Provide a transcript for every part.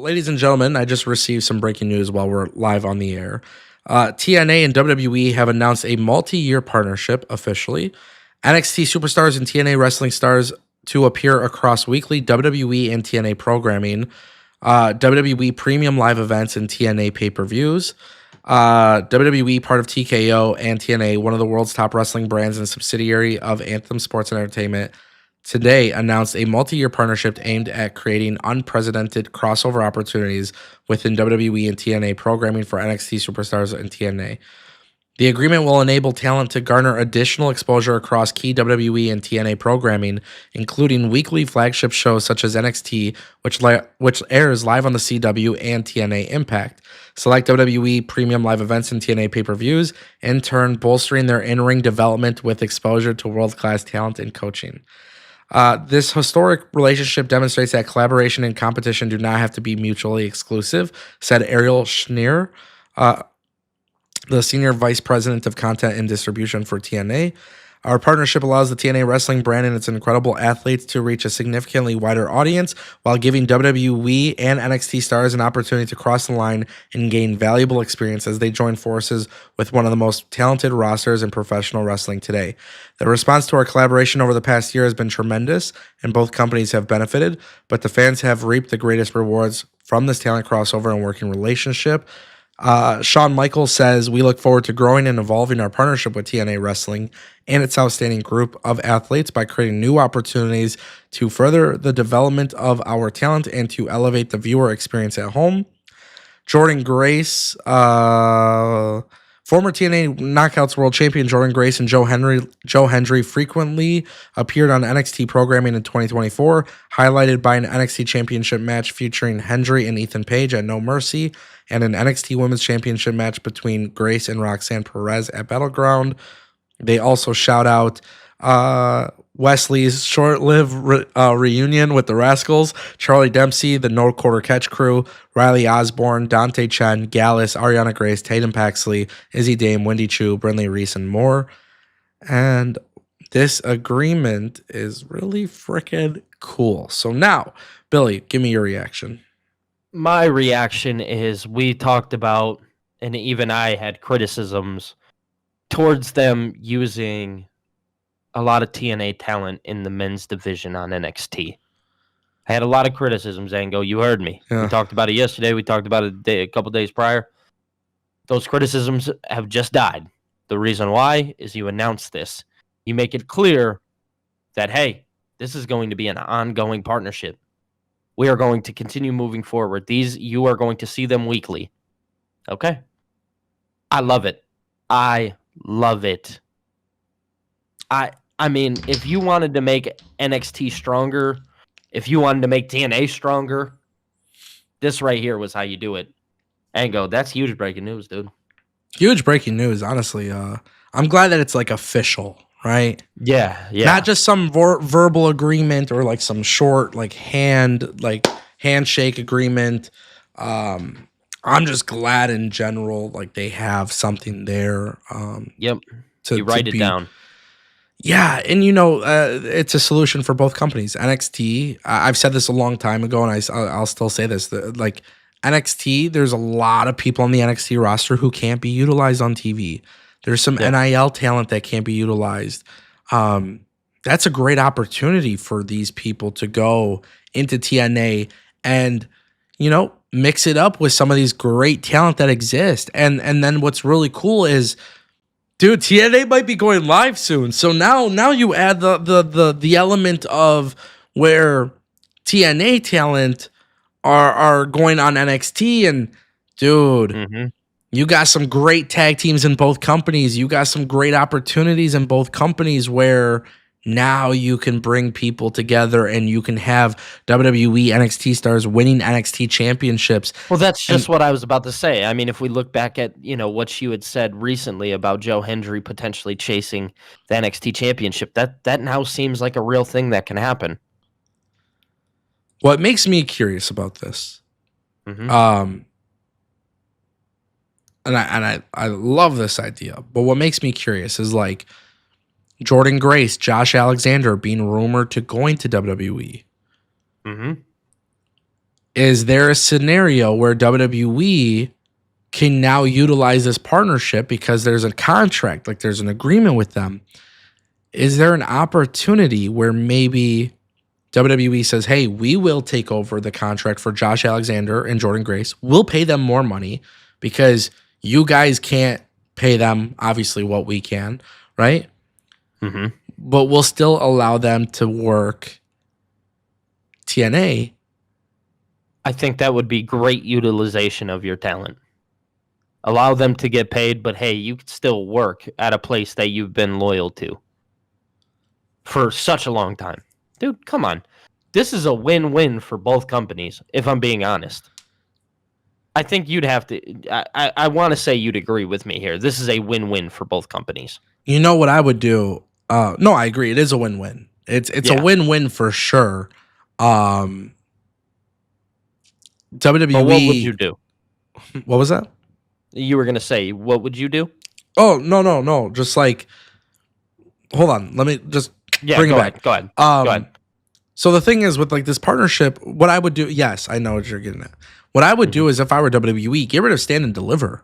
ladies and gentlemen, I just received some breaking news while we're live on the air. TNA and WWE have announced a multi-year partnership officially. NXT superstars and TNA wrestling stars to appear across weekly WWE and TNA programming, WWE premium live events, and TNA pay-per-views. WWE, part of TKO, and TNA, one of the world's top wrestling brands and subsidiary of Anthem Sports and Entertainment, today announced a multi-year partnership aimed at creating unprecedented crossover opportunities within WWE and TNA programming for NXT superstars and TNA. The agreement will enable talent to garner additional exposure across key WWE and TNA programming, including weekly flagship shows such as NXT, which airs live on the CW and TNA Impact, select WWE premium live events and TNA pay-per-views, in turn bolstering their in-ring development with exposure to world-class talent and coaching. This historic relationship demonstrates that collaboration and competition do not have to be mutually exclusive, said Ariel Schneer, the Senior Vice President of Content and Distribution for TNA. Our partnership allows the TNA wrestling brand and its incredible athletes to reach a significantly wider audience while giving WWE and NXT stars an opportunity to cross the line and gain valuable experience as they join forces with one of the most talented rosters in professional wrestling today. The response to our collaboration over the past year has been tremendous, and both companies have benefited, but the fans have reaped the greatest rewards from this talent crossover and working relationship. Shawn Michaels says, "We look forward to growing and evolving our partnership with TNA Wrestling and its outstanding group of athletes by creating new opportunities to further the development of our talent and to elevate the viewer experience at home." Jordynne Grace, former TNA Knockouts World Champion Jordynne Grace and Joe Hendry frequently appeared on NXT programming in 2024, highlighted by an NXT Championship match featuring Hendry and Ethan Page at No Mercy, and an NXT Women's Championship match between Grace and Roxanne Perez at Battleground. They also shout out Wesley's short-lived reunion with the Rascals, Charlie Dempsey, the No Quarter Catch Crew, Riley Osborne, Dante Chen, Gallus, Ariana Grace, Tatum Paxley, Izzy Dame, Wendy Chu, Brinley Reese, and more. And this agreement is really freaking cool. So now, Billy, give me your reaction. My reaction is we talked about, and even I had criticisms towards them using a lot of TNA talent in the men's division on NXT. I had a lot of criticisms, Ango. You heard me. Yeah. We talked about it yesterday. We talked about it a couple days prior. Those criticisms have just died. The reason why is you announced this. You make it clear that, hey, this is going to be an ongoing partnership. We are going to continue moving forward. You are going to see them weekly. Okay? I love it. I love it. I mean, if you wanted to make NXT stronger, if you wanted to make TNA stronger, this right here was how you do it. Ango, that's huge breaking news, dude. Huge breaking news, honestly. I'm glad that it's like official, right? Yeah. Not just some verbal agreement or like some short handshake agreement. I'm just glad in general, like they have something there. Yep. You write it down. Yeah, and it's a solution for both companies. NXT, I've said this a long time ago, and I'll still say this. Like NXT, there's a lot of people on the NXT roster who can't be utilized on TV. There's some NIL talent that can't be utilized. That's a great opportunity for these people to go into TNA and, mix it up with some of these great talent that exist. And then what's really cool is, dude, TNA might be going live soon. So now you add the element of where TNA talent are going on NXT, and dude, you got some great tag teams in both companies. You got some great opportunities in both companies where now you can bring people together and you can have WWE NXT stars winning NXT championships. Well, that's just what I was about to say. I mean, if we look back at, what you had said recently about Joe Hendry potentially chasing the NXT championship, that now seems like a real thing that can happen. What makes me curious about this, and I love this idea, but what makes me curious is like Jordynne Grace, Josh Alexander being rumored to going to WWE. is there a scenario where WWE can now utilize this partnership because there's a contract, like there's an agreement with them? Is there an opportunity where maybe WWE says, hey, we will take over the contract for Josh Alexander and Jordynne Grace. We'll pay them more money because you guys can't pay them, obviously, what we can, right? Mm-hmm. But we'll still allow them to work TNA. I think that would be great utilization of your talent. Allow them to get paid, but hey, you could still work at a place that you've been loyal to for such a long time. Dude, come on. This is a win-win for both companies, if I'm being honest. I think you'd have to... I want to say you'd agree with me here. This is a win-win for both companies. You know what I would do? No, I agree. It is a win-win. It's a win-win for sure. WWE... But what would you do? What was that? You were going to say, what would you do? Oh, no. Just like... Hold on. Let me just bring it back. Go ahead. So the thing is with like this partnership, what I would do, yes, I know what you're getting at. What I would do is if I were WWE, get rid of Stand and Deliver.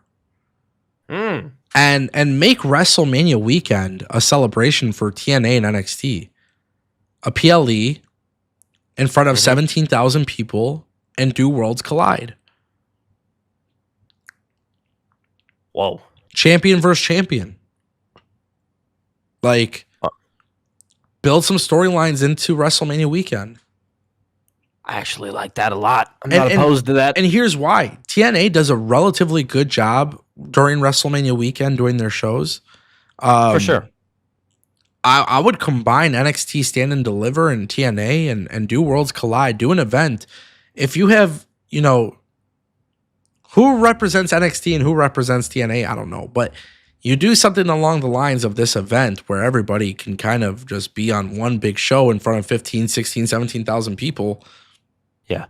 And make WrestleMania weekend a celebration for TNA and NXT. A PLE in front of 17,000 people and do Worlds Collide. Whoa. Champion versus champion. Like, build some storylines into WrestleMania weekend. I actually like that a lot. I'm not opposed to that. And here's why. TNA does a relatively good job during WrestleMania weekend doing their shows. For sure. I would combine NXT Stand and Deliver and TNA and do Worlds Collide, do an event. If you have, who represents NXT and who represents TNA, I don't know. But you do something along the lines of this event where everybody can kind of just be on one big show in front of 15, 16, 17,000 people. Yeah.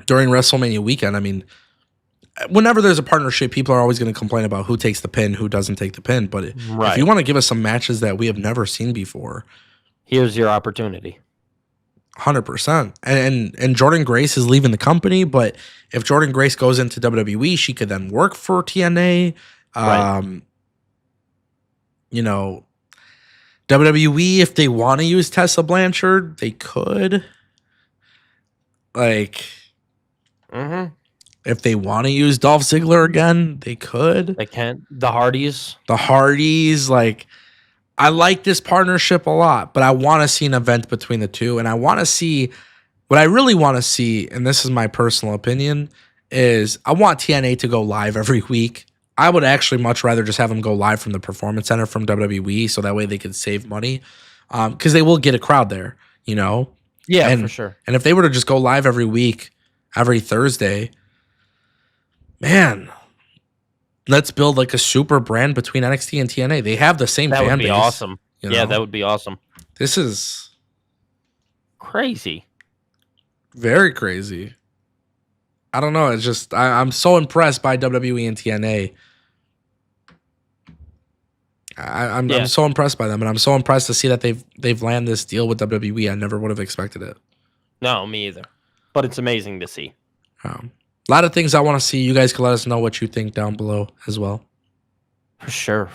During WrestleMania weekend. I mean, whenever there's a partnership, people are always going to complain about who takes the pin, who doesn't take the pin. But if you want to give us some matches that we have never seen before, here's your opportunity. 100%. And Jordynne Grace is leaving the company, but if Jordynne Grace goes into WWE, she could then work for TNA. WWE, if they want to use Tessa Blanchard, they could. Like, if they want to use Dolph Ziggler again, they could. They can. The Hardys, like, I like this partnership a lot, but I want to see an event between the two. And I want to see, what I really want to see, and this is my personal opinion, is I want TNA to go live every week. I would actually much rather just have them go live from the Performance Center from WWE, so that way they could save money. Because they will get a crowd there, Yeah, for sure. And if they were to just go live every week, every Thursday, man, let's build like a super brand between NXT and TNA. They have the same fan base. That would be awesome. Yeah, that would be awesome. This is crazy. Very crazy. I don't know. It's just I'm so impressed by WWE and TNA. I'm so impressed by them, and I'm so impressed to see that they've landed this deal with WWE. I never would have expected it. No, me either. But it's amazing to see. A lot of things I want to see. You guys can let us know what you think down below as well. For sure.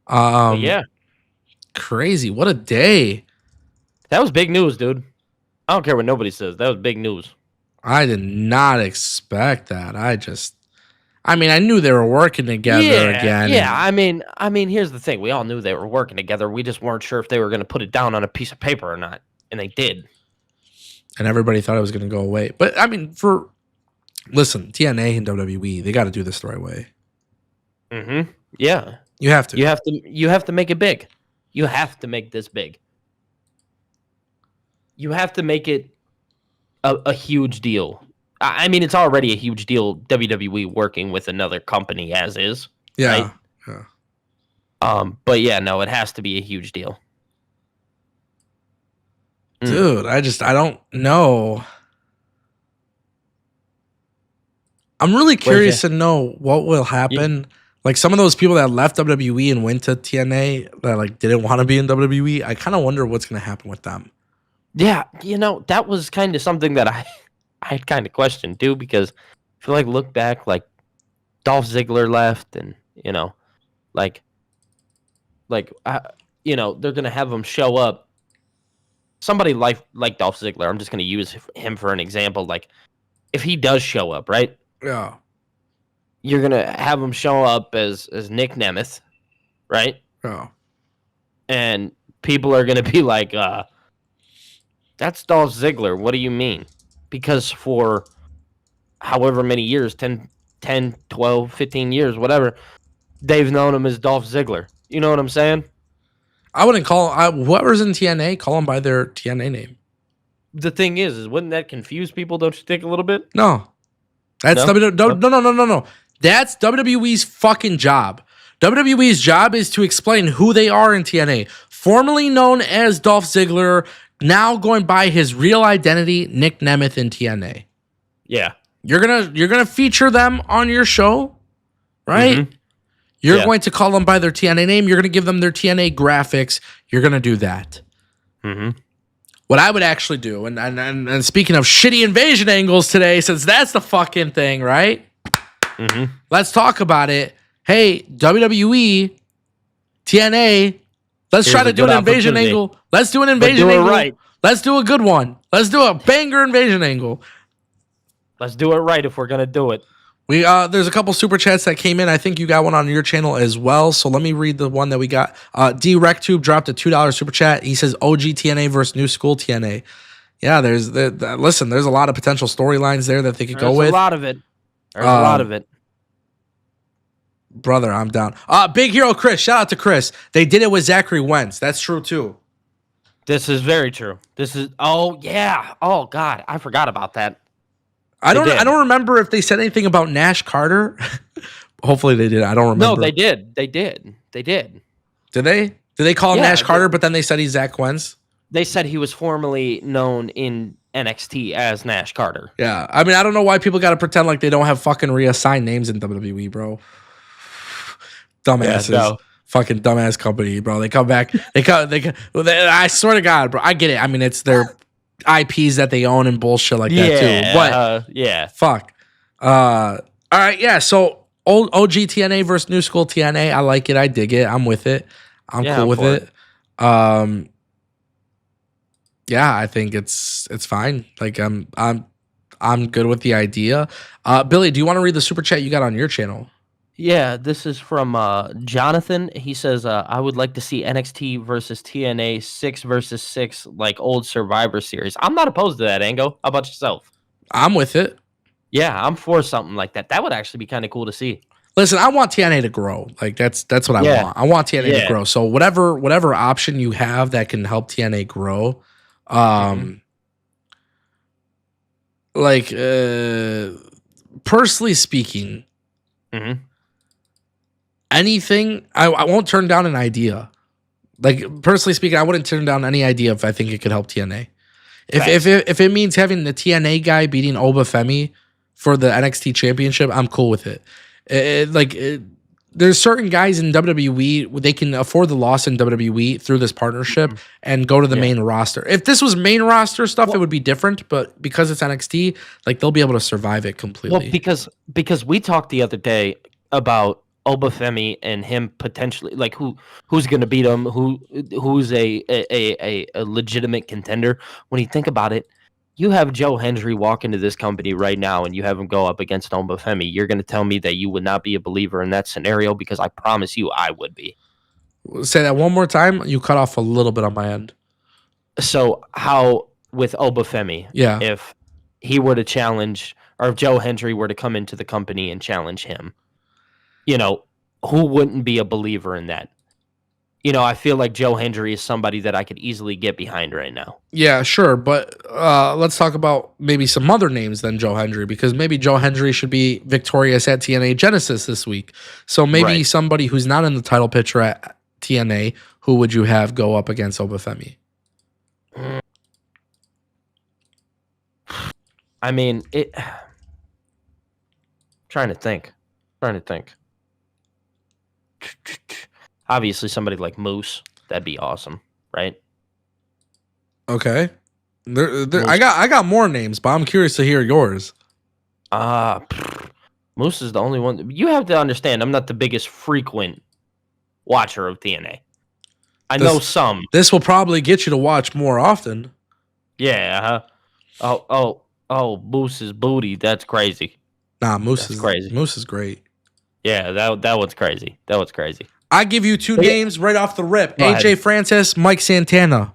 Yeah. Crazy. What a day. That was big news, dude. I don't care what nobody says. That was big news. I did not expect that. I knew they were working together again. Yeah, I mean, here's the thing. We all knew they were working together. We just weren't sure if they were going to put it down on a piece of paper or not. And they did. And everybody thought it was going to go away. But, listen, TNA and WWE, they got to do this the right way. Mm-hmm. Yeah. You have to. You have to make it big. You have to make this big. You have to make it a huge deal. I mean, it's already a huge deal, WWE working with another company as is. Yeah. Right? Yeah. But yeah, no, it has to be a huge deal. Dude, I don't know. I'm really curious to know what will happen. Yeah. Like some of those people that left WWE and went to TNA that like didn't want to be in WWE, I kind of wonder what's going to happen with them. Yeah, that was kind of something that I had kind of questioned too, because I feel like look back, like Dolph Ziggler left, and like like they're gonna have him show up. Somebody like Dolph Ziggler, I'm just gonna use him for an example. Like if he does show up, right? Yeah. You're gonna have him show up as Nick Nemeth, right? Yeah. And people are gonna be like, that's Dolph Ziggler. What do you mean? Because for however many years, 10, 12, 15 years, whatever, they've known him as Dolph Ziggler. You know what I'm saying? I wouldn't call whoever's in TNA, call them by their TNA name. The thing is wouldn't that confuse people, don't you think, a little bit? No. That's No? No. That's WWE's fucking job. WWE's job is to explain who they are in TNA. Formerly known as Dolph Ziggler, now going by his real identity, Nick Nemeth in TNA. Yeah. You're gonna feature them on your show, right? Mhm. You're going to call them by their TNA name. You're gonna give them their TNA graphics. You're gonna do that. Mm-hmm. What I would actually do, and speaking of shitty invasion angles today, since that's the fucking thing, right? Mm-hmm. Let's talk about it. Hey, WWE, TNA, let's try to do an invasion angle. Let's do an invasion angle. Right. Let's do a good one. Let's do a banger invasion angle. Let's do it right if we're gonna do it. There's a couple super chats that came in. I think you got one on your channel as well. So let me read the one that we got. D-RecTube dropped a $2 super chat. He says OG TNA versus New School TNA. Yeah, listen, there's a lot of potential storylines there that they could go with. There's a lot of it. There's a lot of it. Brother, I'm down. Big Hero Chris. Shout out to Chris. They did it with Zachary Wentz. That's true too. This is very true. Oh yeah. Oh God, I forgot about that. I don't remember if they said anything about Nash Carter. Hopefully they did. I don't remember. No, they did. They did. Did they? Did they call him Nash Carter, but then they said he's Zach Wentz? They said he was formerly known in NXT as Nash Carter. Yeah. I mean, I don't know why people got to pretend like they don't have fucking reassigned names in WWE, bro. Dumbasses. Yeah, no. Fucking dumbass company, bro. They come back. I swear to God, bro. I get it. I mean, it's their IPs that they own and bullshit like that too. But yeah. Fuck. All right, yeah. So OG TNA versus New School TNA. I like it. I dig it. I'm with it. I'm cool with it. Yeah, I think it's fine. Like I'm good with the idea. Billy, do you want to read the super chat you got on your channel? Yeah, this is from Jonathan. He says, I would like to see NXT versus TNA 6 versus 6 like old Survivor Series. I'm not opposed to that, Ango. How about yourself? I'm with it. Yeah, I'm for something like that. That would actually be kind of cool to see. Listen, I want TNA to grow. Like that's what I want. I want TNA to grow. So whatever option you have that can help TNA grow, like personally speaking, anything, I won't turn down an idea. Like personally speaking, I wouldn't turn down any idea if I think it could help TNA. If it means having the TNA guy beating Obafemi for the NXT championship, I'm cool with it. There's certain guys in WWE, they can afford the loss in WWE through this partnership and go to the main roster. If this was main roster stuff, it would be different. But because it's NXT, like they'll be able to survive it completely. Well, because we talked the other day about Obafemi and him potentially, like who's going to beat him, who's a legitimate contender. When you think about it, you have Joe Hendry walk into this company right now and you have him go up against Obafemi. You're going to tell me that you would not be a believer in that scenario? Because I promise you I would be. Say that one more time. You cut off a little bit on my end. So how with Obafemi, if he were to challenge, or if Joe Hendry were to come into the company and challenge him, who wouldn't be a believer in that? I feel like Joe Hendry is somebody that I could easily get behind right now. Yeah, sure. But let's talk about maybe some other names than Joe Hendry, because maybe Joe Hendry should be victorious at TNA Genesis this week. So maybe somebody who's not in the title picture at TNA, who would you have go up against Obafemi? I mean, trying to think. Obviously, somebody like Moose, that'd be awesome, right? Okay. I got more names, but I'm curious to hear yours. Moose is the only one. You have to understand, I'm not the biggest frequent watcher of TNA. I know some. This will probably get you to watch more often. Yeah. Moose's booty. That's crazy. Nah, Moose is crazy. Moose is great. Yeah, that one's crazy. That one's crazy. I give you two names right off the rip: AJ Francis, Mike Santana.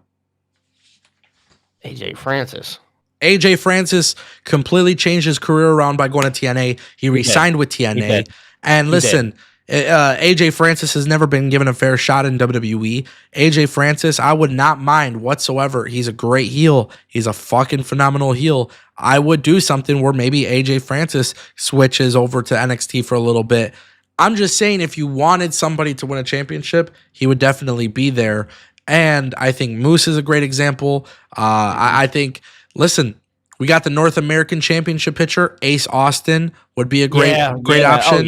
AJ Francis. AJ Francis completely changed his career around by going to TNA. He re-signed with TNA. And listen, AJ Francis has never been given a fair shot in WWE. AJ Francis, I would not mind whatsoever. He's a great heel. He's a fucking phenomenal heel. I would do something where maybe AJ Francis switches over to NXT for a little bit. I'm just saying, if you wanted somebody to win a championship, he would definitely be there. And I think Moose is a great example. I think, listen, we got the North American Championship pitcher. Ace Austin would be a great option.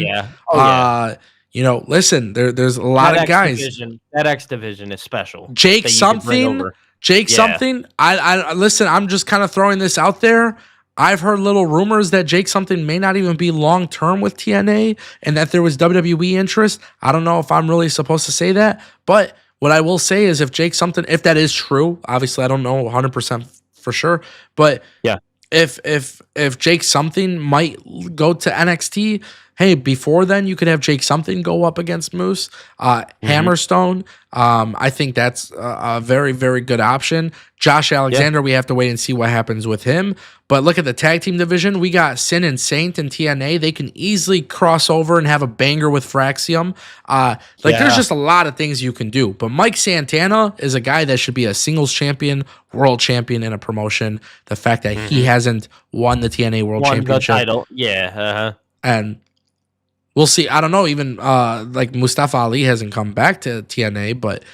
You know, listen, there's a lot of guys. That X division is special. Jake something. I listen, I'm just kind of throwing this out there. I've heard little rumors that Jake something may not even be long term with TNA and that there was WWE interest. I don't know if I'm really supposed to say that, but what I will say is if Jake something, if that is true, obviously I don't know 100% for sure, but yeah, if Jake something might go to NXT, hey, before then you could have Jake something go up against Moose, Hammerstone. I think that's a very, very good option. Josh Alexander, we have to wait and see what happens with him. But look at the tag team division. We got Sin and Saint and TNA. They can easily cross over and have a banger with Fraxium. There's just a lot of things you can do. But Mike Santana is a guy that should be a singles champion, world champion in a promotion. The fact that he hasn't won the TNA World Championship. The title. And we'll see. I don't know. Even like Mustafa Ali hasn't come back to TNA, but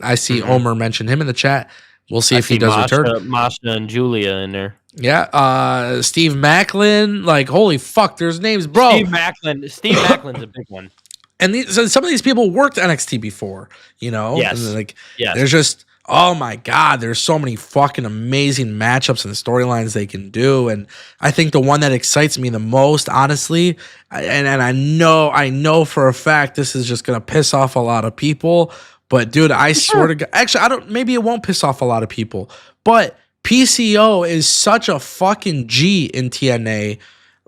I see Omer mention him in the chat. We'll see if he does return. Masha and Julia in there. Yeah. Steve Macklin. Like, holy fuck, there's names, bro. Steve Macklin's a big one. And so some of these people worked NXT before, you know? Yes. And there's just, oh my God, there's so many fucking amazing matchups and storylines they can do. And I think the one that excites me the most, honestly, and I know for a fact this is just going to piss off a lot of people, but dude, I swear to God, actually, maybe it won't piss off a lot of people, but PCO is such a fucking G in TNA.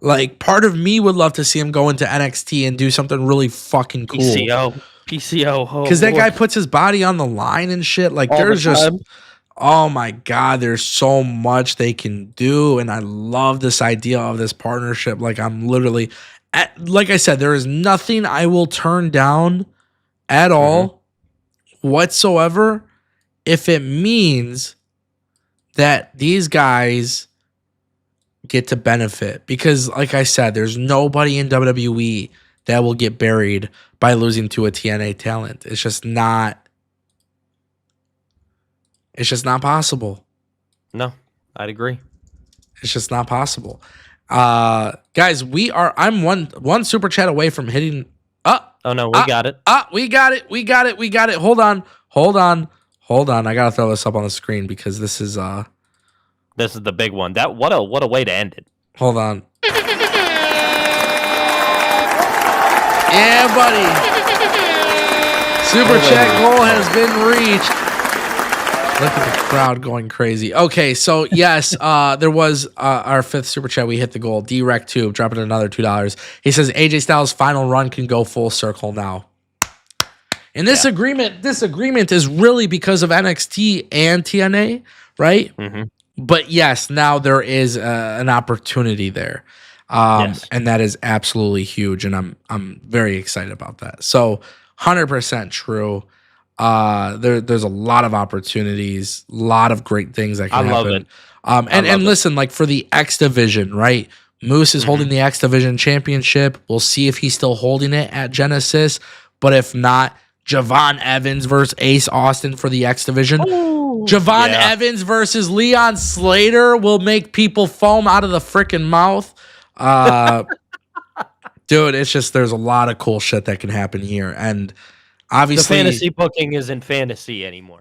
Like, part of me would love to see him go into NXT and do something really fucking cool. PCO. Because that guy puts his body on the line and shit. Like, there's just, oh my God, there's so much they can do. And I love this idea of this partnership. Like, I'm literally, like I said, there is nothing I will turn down at all whatsoever if it means that these guys get to benefit. Because, like I said, there's nobody in WWE that will get buried by losing to a TNA talent. It's just not possible. No, I'd agree. It's just not possible. Guys, I'm one super chat away from hitting Oh no, we got it. We got it. Hold on. I gotta throw this up on the screen because this is the big one. What a way to end it. Hold on. Yeah, buddy. Super chat goal has been reached. Look at the crowd going crazy. Okay, so yes, there was our fifth super chat. We hit the goal. D-Rec2 dropping another $2. He says AJ Styles' final run can go full circle now. And this agreement is really because of NXT and TNA, right? Mm-hmm. But yes, now there is an opportunity there. And that is absolutely huge, and I'm very excited about that. So 100% true. There's a lot of opportunities, a lot of great things that can happen. Love it. And listen, like for the X division, right? Moose is holding the X division championship. We'll see if he's still holding it at Genesis, but if not, Javon Evans versus Ace Austin for the X division. Javon Evans versus Leon Slater will make people foam out of the freaking mouth. Dude, it's just there's a lot of cool shit that can happen here, and obviously the fantasy booking isn't fantasy anymore.